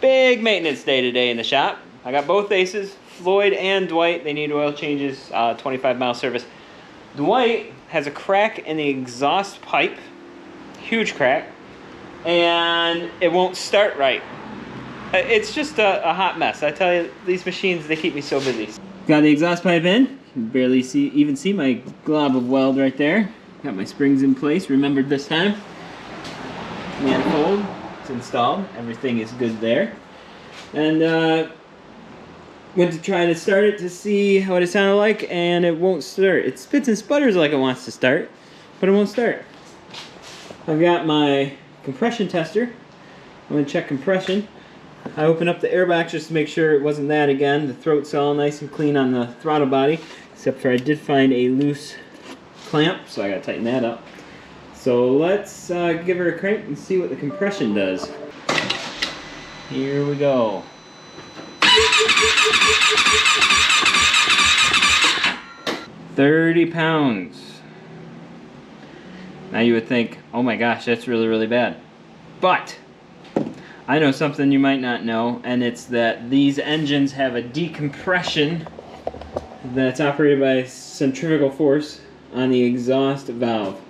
big maintenance day today in the shop. I got both aces, Floyd and Dwight. They need oil changes, 25-mile service. Dwight has a crack in the exhaust pipe, huge crack, and it won't start right. It's just a hot mess. I tell you, these machines, they keep me so busy. Got the exhaust pipe in. You can barely even see my glob of weld right there. Got my springs in place, remembered this time. Manifold, it's installed. Everything is good there. And went to try to start it to see what it sounded like, and it won't start. It spits and sputters like it wants to start, but it won't start. I've got my compression tester. I'm going to check compression. I opened up the air box just to make sure it wasn't that again. The throat's all nice and clean on the throttle body, except for I did find a loose clamp, so I got to tighten that up. So let's give her a crank and see what the compression does. Here we go. £30. Now you would think, oh my gosh, that's really, really bad. But I know something you might not know, and it's that these engines have a decompression that's operated by centrifugal force on the exhaust valve.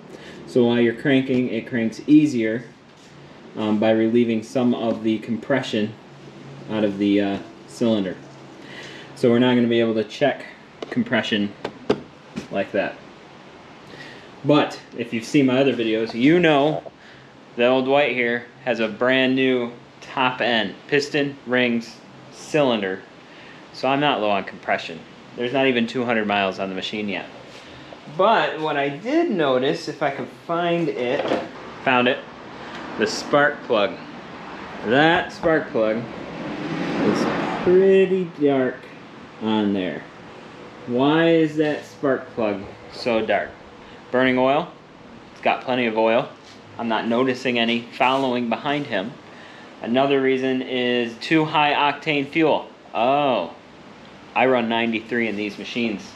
So while you're cranking, it cranks easier by relieving some of the compression out of the cylinder. So we're not going to be able to check compression like that. But if you've seen my other videos, you know that old Dwight here has a brand new top end piston, rings, cylinder. So I'm not low on compression. There's not even 200 miles on the machine yet. But what I did notice, if I could find it, found it, the spark plug. That spark plug is pretty dark on there. Why is that spark plug so dark? Burning oil. It's got plenty of oil. I'm not noticing any following behind him. Another reason is too high octane fuel. Oh, I run 93 in these machines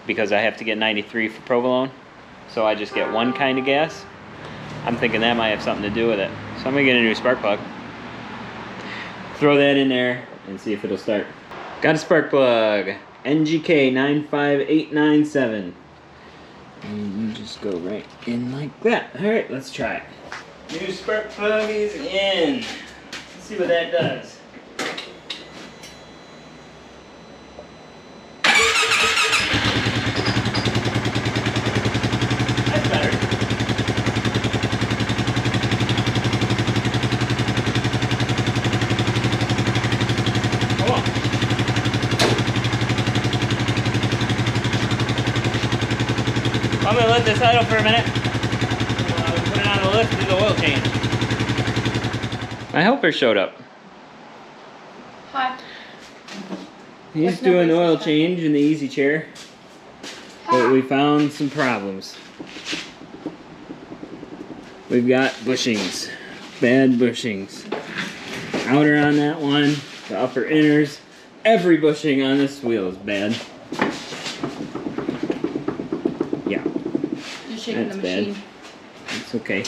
because I have to get 93 for provolone, so I just get one kind of gas. I'm thinking that might have something to do with it. So I'm gonna get a new spark plug. Throw that in there and see if it'll start. Got a spark plug, NGK 95897. And you just go right in like that. All right, let's try it. New spark plug is in. Let's see what that does. That's better. Come on. I'm gonna let this idle for a minute. Put it on the lift, do the oil change. My helper showed up. Hi. He's doing the oil change in the easy chair. But we found some problems. We've got bushings. Bad bushings. Outer on that one, the upper inners. Every bushing on this wheel is bad. Yeah. You're shaking That's the machine. bad. It's okay.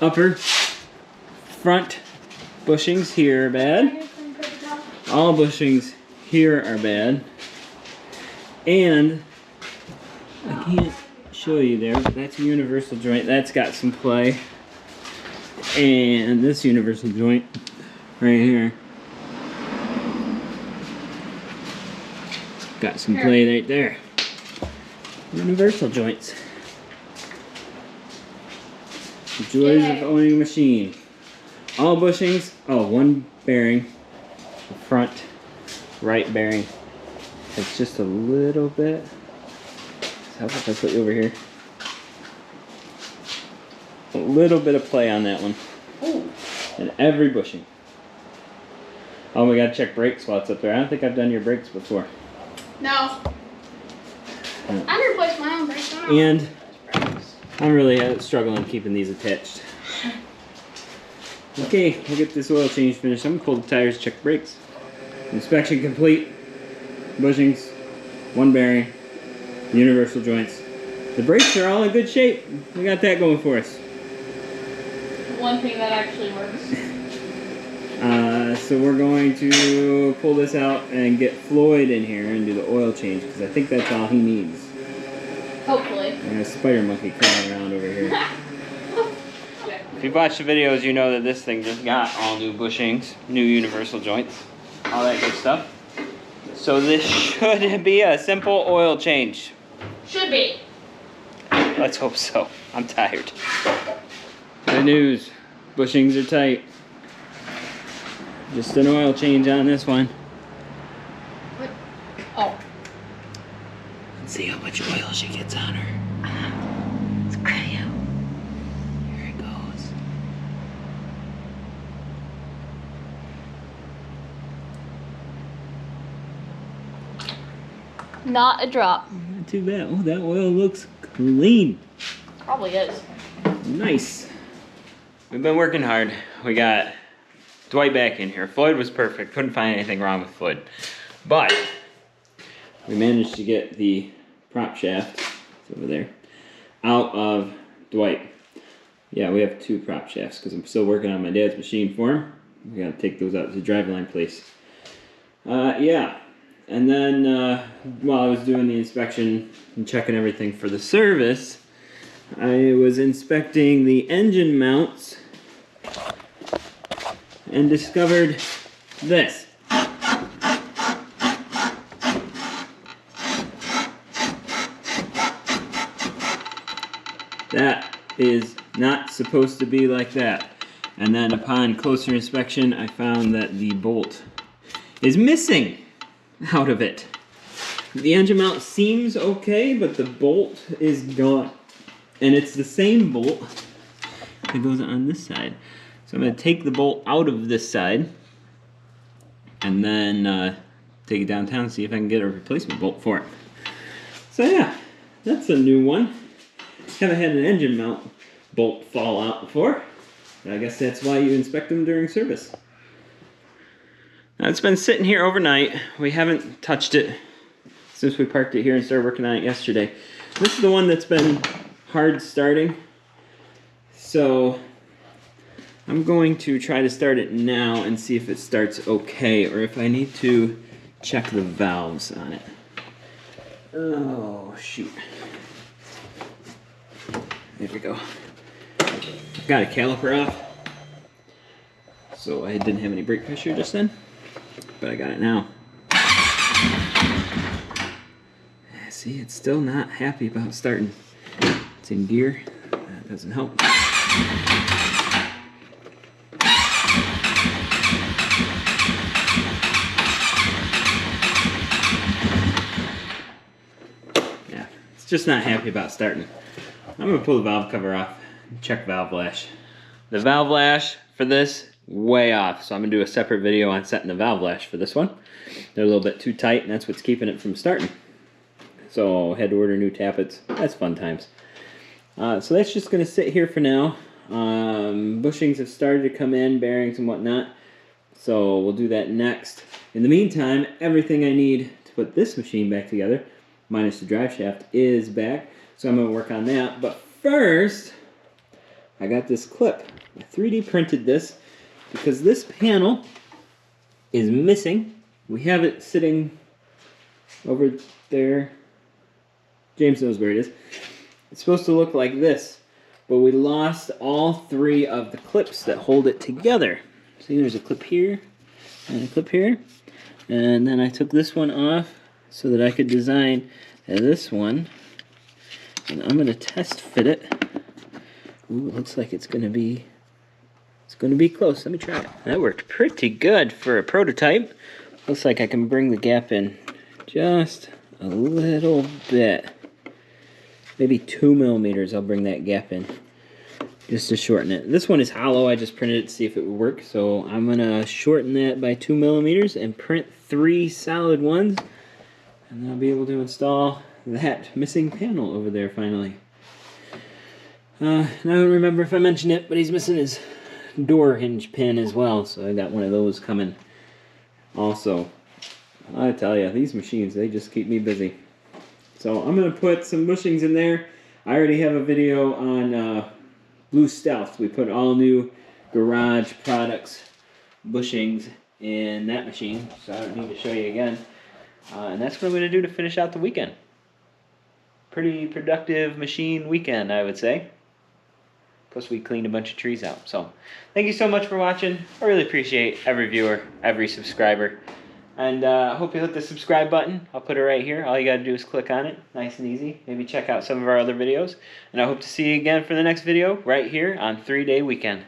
Upper, front bushings here are bad. All bushings here are bad. And I can't show you there, but that's a universal joint. That's got some play. And this universal joint right here got some play right there. Universal joints. The joys of owning a machine. All bushings. Oh, one bearing. The front right bearing. It's just a little bit. How about if I put you over here? A little bit of play on that one. Ooh. And every bushing. Oh, we gotta check brake spots up there. I don't think I've done your brakes before. No. I replaced my own brakes. And I'm really struggling keeping these attached. Okay, we'll get this oil change finished. I'm gonna pull the tires, check brakes. Inspection complete. Bushings, one bearing, universal joints. The brakes are all in good shape. We got that going for us. One one thing that actually works. So we're going to pull this out and get Floyd in here and do the oil change, because I think that's all he needs. Hopefully. There's a spider monkey crawling around over here. If you've watched the videos, you know that this thing just got all new bushings, new universal joints, all that good stuff. So this should be a simple oil change. Should be. Let's hope so. I'm tired. Good news. Bushings are tight. Just an oil change on this one. What? Oh. Let's see how much oil she gets on her. It's crazy. Here it goes. Not a drop. Not too bad. Oh, that oil looks clean. Probably is. Nice. We've been working hard. We got Dwight back in here. Floyd was perfect. Couldn't find anything wrong with Floyd. But we managed to get the prop shaft, it's over there, out of Dwight. Yeah, we have 2 prop shafts because I'm still working on my dad's machine for him. We gotta take those out to the driveline place. Yeah. And then while I was doing the inspection and checking everything for the service, I was inspecting the engine mounts and discovered this. That is not supposed to be like that. And then upon closer inspection, I found that the bolt is missing out of it. The engine mount seems okay, but the bolt is gone. And it's the same bolt that goes on this side. So I'm going to take the bolt out of this side and then take it downtown and see if I can get a replacement bolt for it. So yeah, that's a new one. Haven't had an engine mount bolt fall out before. I guess that's why you inspect them during service. Now it's been sitting here overnight. We haven't touched it since we parked it here and started working on it yesterday. This is the one that's been hard starting. So I'm going to try to start it now and see if it starts okay, or if I need to check the valves on it. Oh, shoot. There we go. Got a caliper off. So I didn't have any brake pressure just then, but I got it now. See, it's still not happy about starting. It's in gear. That doesn't help. Yeah, it's just not happy about starting. I'm going to pull the valve cover off and check valve lash. The valve lash for this, way off. So I'm going to do a separate video on setting the valve lash for this one. They're a little bit too tight, and that's what's keeping it from starting. So I had to order new tappets. That's fun times. So that's just going to sit here for now. Bushings have started to come in, bearings and whatnot. So we'll do that next. In the meantime, everything I need to put this machine back together, minus the drive shaft, is back. So I'm going to work on that. But first, I got this clip. I 3D printed this because this panel is missing. We have it sitting over there. James knows where it is. It's supposed to look like this, but we lost all 3 of the clips that hold it together. See, there's a clip here and a clip here. And then I took this one off so that I could design this one. And I'm going to test fit it. Ooh, it looks like it's going to be close. Let me try it. That worked pretty good for a prototype. Looks like I can bring the gap in just a little bit. Maybe 2 millimeters, I'll bring that gap in just to shorten it. This one is hollow. I just printed it to see if it would work. So I'm going to shorten that by 2 millimeters and print 3 solid ones. And then I'll be able to install that missing panel over there finally. I don't remember if I mentioned it, but he's missing his door hinge pin as well. So I got one of those coming also. I tell you, these machines, they just keep me busy. So I'm going to put some bushings in there. I already have a video on Blue Stealth. We put all new garage products bushings in that machine, so I don't need to show you again. And that's what I'm going to do to finish out the weekend. Pretty productive machine weekend, I would say. Plus we cleaned a bunch of trees out. So thank you so much for watching. I really appreciate every viewer, every subscriber. And I hope you hit the subscribe button. I'll put it right here. All you got to do is click on it. Nice and easy. Maybe check out some of our other videos. And I hope to see you again for the next video right here on 3-Day Weekend.